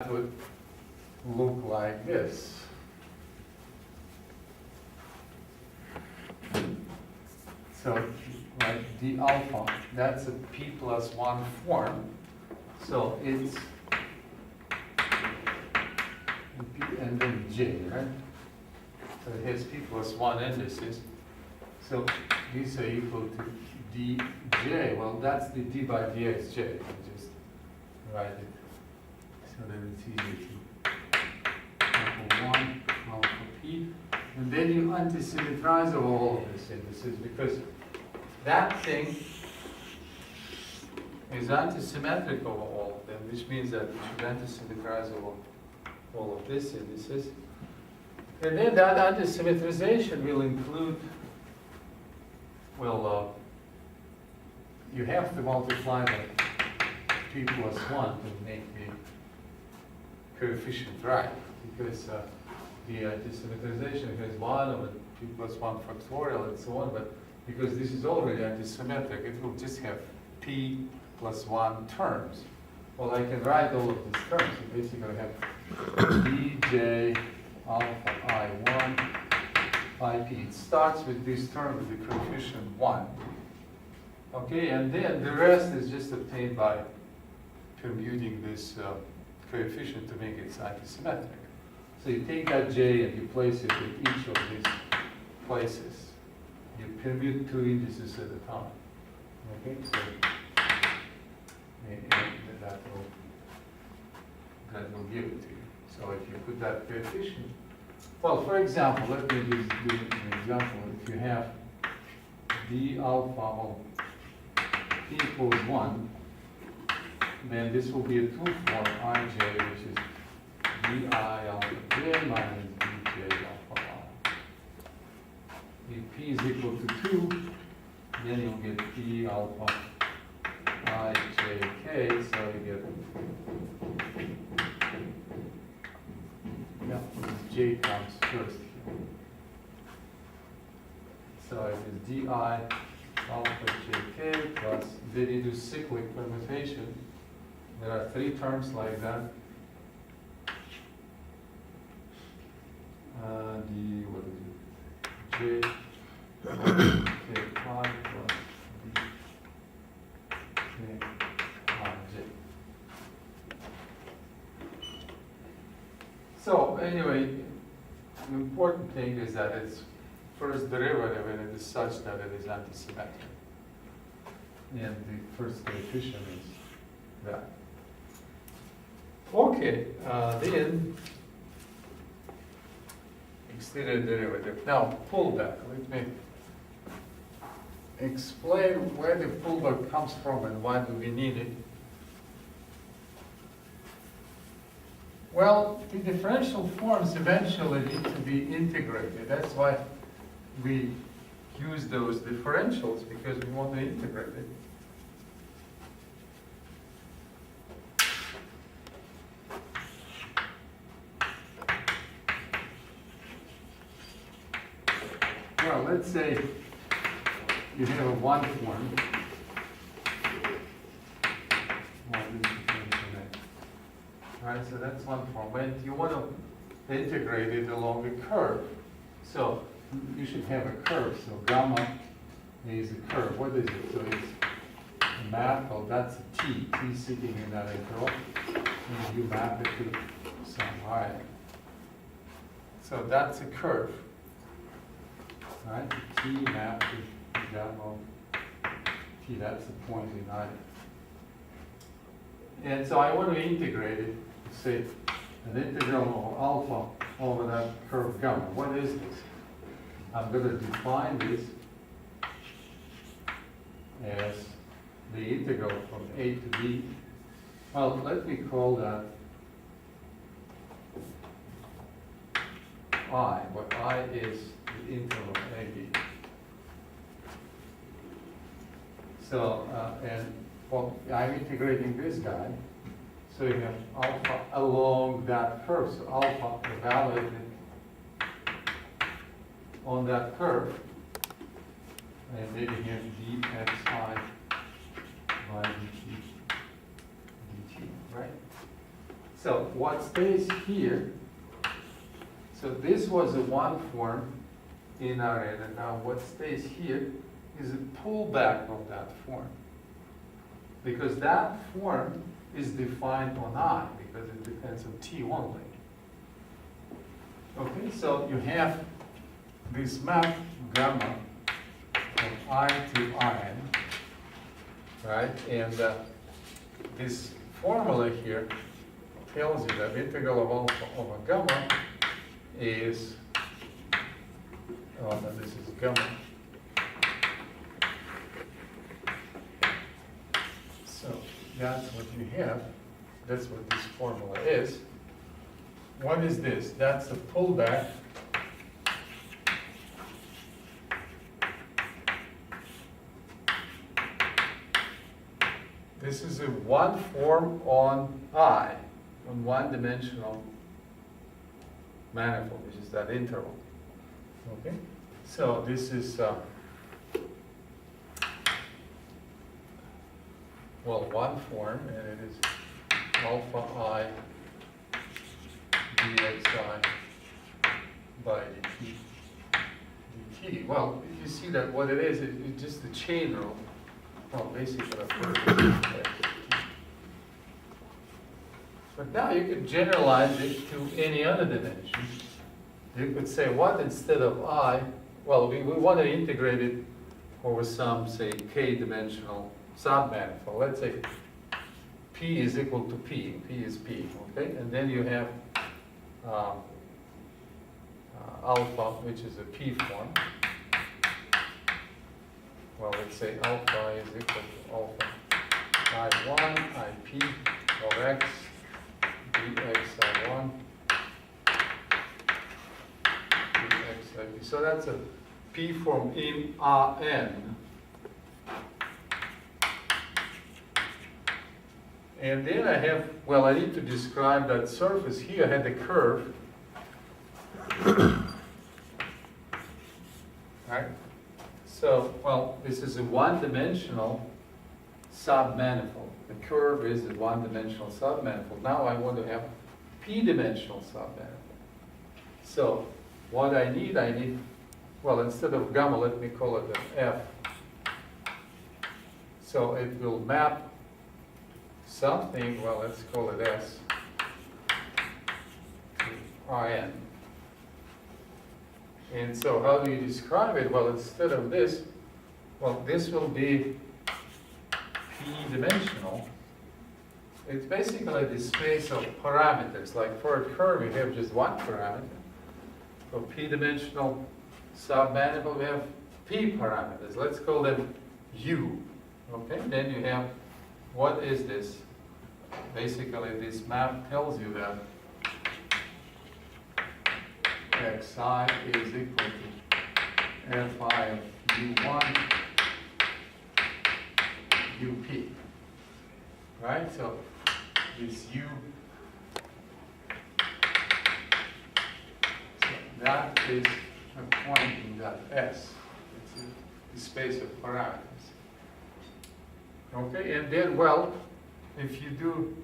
would look like this. So, like d alpha, that's a p plus 1 form. So it's p and then j, right? So it has p plus 1 indices. So these are equal to dj. Well, that's the d by dxj. I just write it so that it's easy to alpha 1, alpha p. And then you antisymmetrize over all of these indices because that thing is antisymmetric over all of them, which means that you should antisymmetrize over all of these indices. And then that antisymmetrization will include, well, you have to multiply by p plus 1 to make the coefficient right, because the antisymmetrization has 1 over p plus 1 factorial and so on, but because this is already antisymmetric, it will just have p plus 1 terms. Well, I can write all of these terms. So basically I have dj alpha I1 phi p. It starts with this term with the coefficient 1. Okay, and then the rest is just obtained by computing this coefficient to make it antisymmetric. So you take that j and you place it in each of these places. You commute two indices at a time. Okay, so and that will give it to you. So if you put that coefficient, well, for example, let me just do an example. If you have d alpha of p equals 1, then this will be a 2 form ij, which is di alpha j minus dj alpha I. If p is equal to 2, then you'll get p alpha ijk, so you get, yeah, j comes first here. So it is di alpha jk plus, then you do cyclic permutation. There are 3 terms like that. What is it? J pi plus d j I j. So anyway, the important thing is that its first derivative and it is such that it is antisymmetric. And the first coefficient is that. Okay, then extended derivative. Now, pullback. Let me explain where the pullback comes from and why do we need it. Well, the differential forms eventually need to be integrated. That's why we use those differentials, because we want to integrate it. Well, let's say you have a 1 form. Right, so that's 1 form. And you want to integrate it along a curve. So you should have a curve. So gamma is a curve. What is it? So it's a map. Well, that's a t. T sitting in that interval. And you map it to some I. So that's a curve. Right? T map to gamma t. That's the point in I. And so I want to integrate it. Say an integral of alpha over that curve gamma. What is this? I'm going to define this as the integral from a to b. Well, let me call that I, but I is the interval ab. So, and well, I'm integrating this guy. So you have alpha along that curve. So alpha evaluated on that curve. And then you have dxi by dt, right? So So what stays here, so this was a one form in Rn, and now what stays here is a pullback of that form. Because that form is defined on I, because it depends on T only. Okay, so you have this map gamma from I to Rn, right? And this formula here tells you that integral of alpha over gamma is, oh no, this is gamma. So that's what you have. That's what this formula is. What is this? That's a pullback. This is a one form on I, on one-dimensional manifold, which is that interval. Okay? So this is, well, one form, and it is alpha I dxi by dt. Well, you see that what it is, it's just a chain rule. Well, basically, but now you could generalize it to any other dimension. You could say what instead of I, well, we want to integrate it over some, say, k-dimensional submanifold. Let's say P is equal to P. P is P, okay? And then you have alpha, which is a P form. Well, let's say alpha is equal to alpha I1, IP of x, dx I1, dx IP. So that's a P form in Rn. And then I have, well, I need to describe that surface here. I had a curve. Right? So, well, this is a one-dimensional submanifold. The curve is a one-dimensional submanifold. Now I want to have p-dimensional submanifold. So, what I need, well, instead of gamma, let me call it an F. So it will map something, well, let's call it S, to Rn. And so how do you describe it? Well, instead of this, well, this will be p-dimensional. It's basically the space of parameters. Like for a curve, you have just one parameter. For p-dimensional submanifold, we have p parameters. Let's call them u. Okay, then you have, what is this? Basically, this map tells you that xi is equal to fi of u1 up. Right? So this u, so that is a point in that S. It's the space of parameters. Okay, and then, well, if you do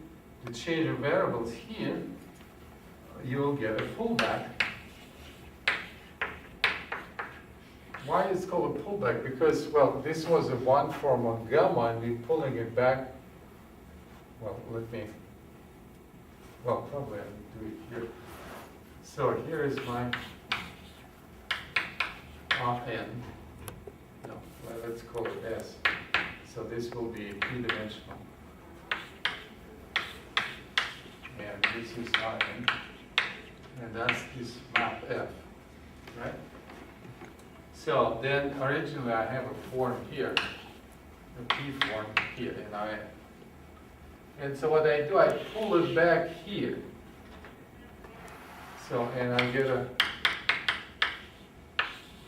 the change of variables here, you'll get a pullback. Why is it called a pullback? Because, well, this was a one form on gamma, and we're pulling it back. Well, probably I'll do it here. So here is my Rn. No, well, let's call it S. So this will be p-dimensional. And this is Rn. And that's this map F, right? So then originally I have a form here, a P form here in Rn. And so what I do, I pull it back here. So, and I get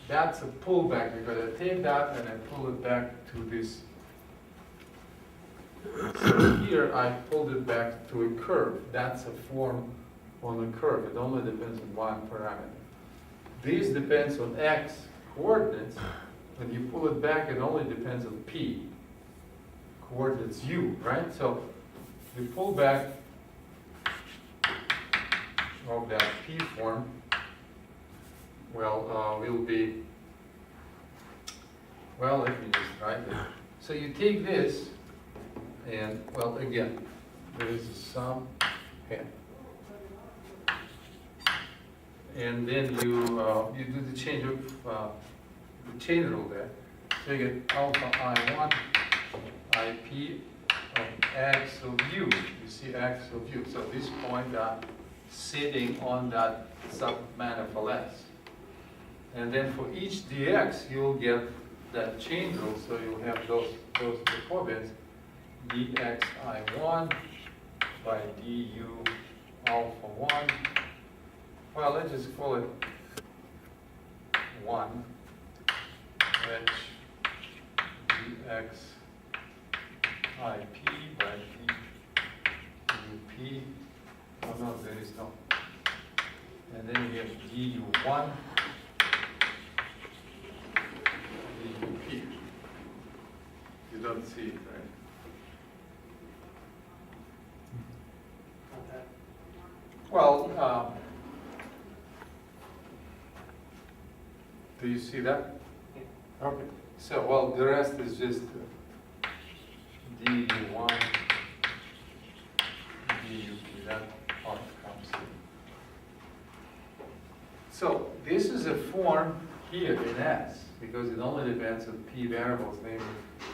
that's a pullback because I take that and I pull it back to this. So here I pulled it back to a curve. That's a form on a curve. It only depends on one parameter. This depends on x coordinates. When you pull it back, it only depends on p coordinates u, right? So we pull back of that P form, well, will be, well, let me just write it. So you take this, and, well, again, there is a sum here. And then you do the change of the chain rule there. So you get alpha I1 IP of x of u. You see x of u. So this point sitting on that submanifold S. And then for each dx, you'll get that chain rule. So you'll have those Jacobians dx I1 by du alpha 1. Well, let's just call it 1, which dx IP by dup. Oh no, there is no. And then you have du1 dup. You don't see it, right? Well, do you see that? Okay. So, well, the rest is just du1 dup. That part comes in. So, this is a form here in S, because it only depends on P variables, namely,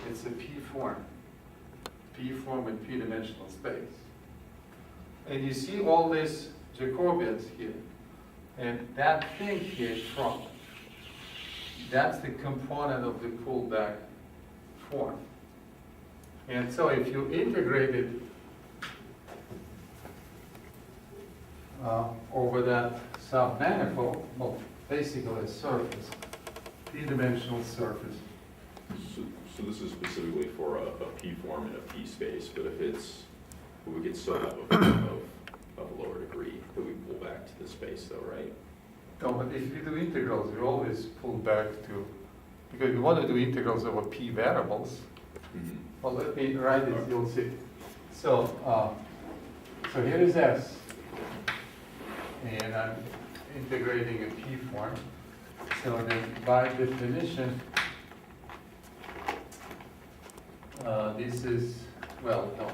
it's a P form in P-dimensional space. And you see all these Jacobians here, and that thing here front, that's the component of the pullback form. And so if you integrate it over that submanifold, well, basically a surface, P-dimensional surface. So this is specifically for a P form in a P space, but if it's, we get so of a lower degree that we pull back to the space though, right? No, but if you do integrals, you always pull back to, because you want to do integrals over P variables. Mm-hmm. Well, let me write it, you'll see. So, so here is S, and I'm integrating a P form. So then, by definition, this is, well, no.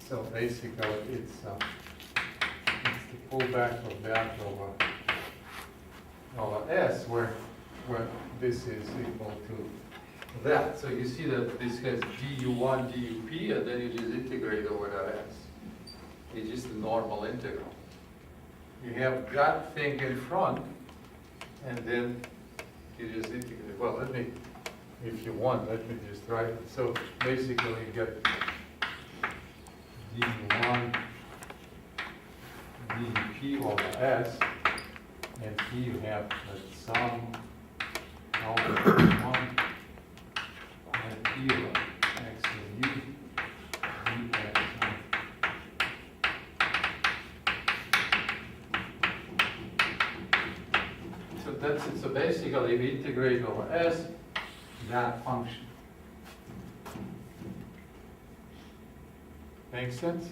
So basically, it's the pullback of that over S, where this is equal to that. So you see that this has du1 dup, and then you just integrate over that S. It's just a normal integral. You have that thing in front, and then you just integrate. Well, let me, if you want, let me just write it. So basically, you get du1 dup over S, and here you have the sum alpha 1 and P of x of u dx. So that's it. So basically, we integrate over S that function. Make sense?